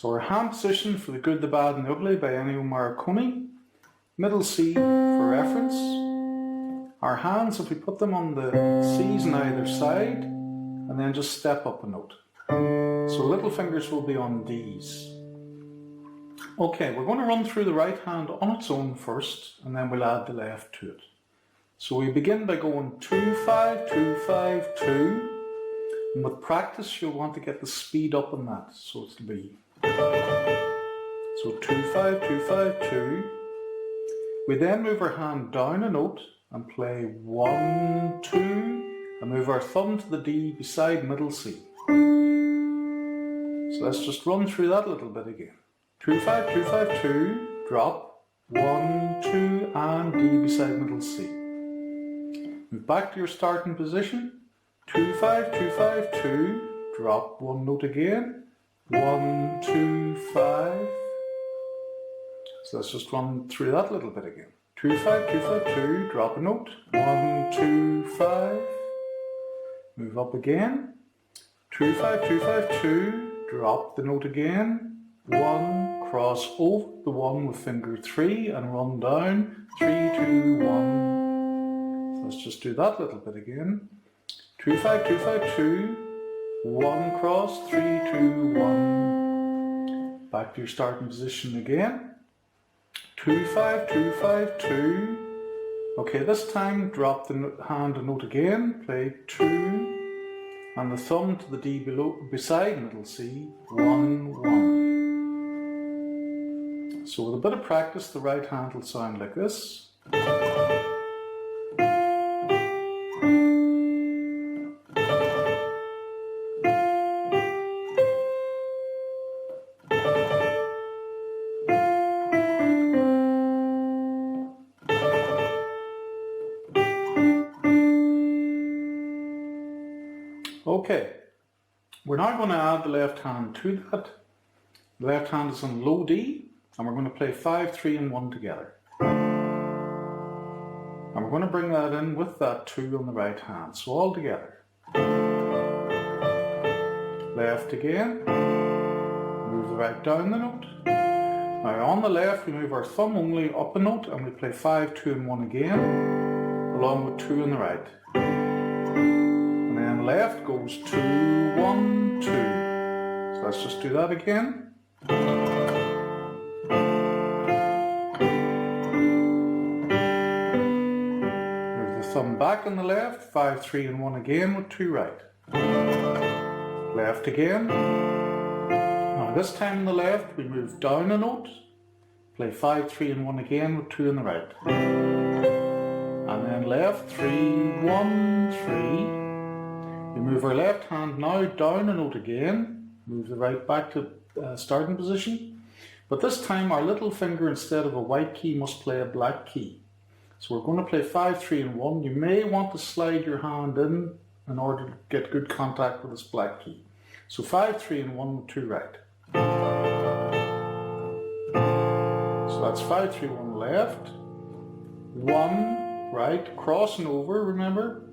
So our hand position for The Good, the Bad and the Ugly by Ennio Morricone. Middle C for reference. Our hands, if we put them on the C's on either side, and then just step up a note. So little fingers will be on D's. Okay, we're going to run through the right hand on its own first, and then we'll add the left to it. So we begin by going 2, 5, 2, 5, 2. And with practice, you'll want to get the speed up on that. So it'll be 2, 5, 2, 5, 2. We then move our hand down a note and play 1, 2, and move our thumb to the D beside middle C. So let's just run through that a little bit again. 2, 5, 2, 5, 2, drop, 1, 2, and D beside middle C. Move back to your starting position. 2, 5, 2, 5, 2, drop one note again. 1, 2, 5. So let's just run through that a little bit again. 2, 5, 2, 5, 2, drop a note. 1, 2, 5. Move up again. 2, 5, 2, 5, 2, drop the note again. 1, cross over the 1 with finger 3 and run down. 3, 2, 1. So let's just do that a little bit again. 2, 5, 2, 5, 2, 1 cross, 3, 2, 1. Back to your starting position again. 2, 5, 2, 5, 2. Okay, this time drop the hand a note again, play 2, and the thumb to the D below, beside middle C, 1, 1. So with a bit of practice, the right hand will sound like this. Okay, we're now going to add the left hand to that. The left hand is on low D, and we're going to play 5, 3 and 1 together. And we're going to bring that in with that 2 on the right hand, so all together. Left again, move the right down the note. Now on the left we move our thumb only up a note and we play 5, 2 and 1 again, along with 2 on the right. And then left goes 2, 1, 2. So let's just do that again. Move the thumb back on the left, 5, 3 and 1 again with 2 right. Left again. Now this time on the left we move down a note, play 5, 3 and 1 again with 2 on the right. And then left, 3, 1, 3. We move our left hand now down a note again, move the right back to starting position. But this time our little finger, instead of a white key, must play a black key. So we're going to play 5, 3 and 1. You may want to slide your hand in order to get good contact with this black key. So 5, 3 and 1 with 2 right. So that's 5, 3, 1 left, 1 right, crossing over, remember?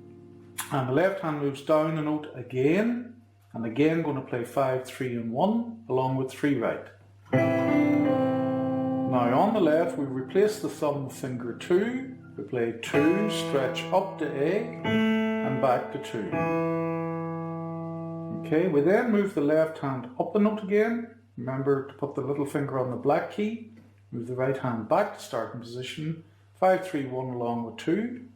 And the left hand moves down a note again, and again going to play 5, 3 and 1, along with 3 right. Now on the left we replace the thumb with finger 2, we play 2, stretch up to A, and back to 2. Okay, we then move the left hand up a note again. Remember to put the little finger on the black key. Move the right hand back to starting position. 5, 3, 1 along with 2.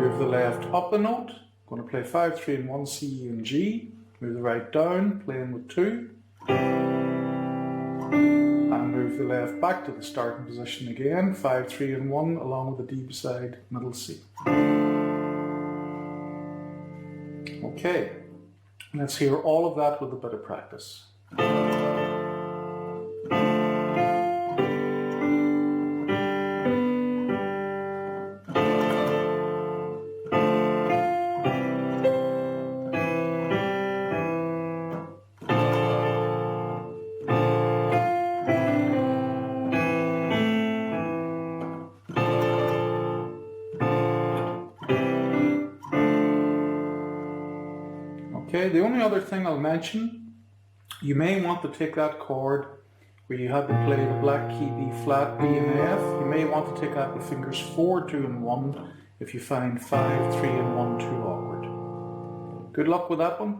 Move the left up a note. Going to play 5, 3 and 1, C, E and G. Move the right down, playing with 2. And move the left back to the starting position again. 5, 3 and 1 along with the D beside middle C. Okay, let's hear all of that with a bit of practice. Okay, the only other thing I'll mention You may want to take that chord where you had to play the black key B flat, B and F. You may want to take that with fingers 4, 2 and 1 if you find 5, 3 and 1 too awkward. Good luck with that one.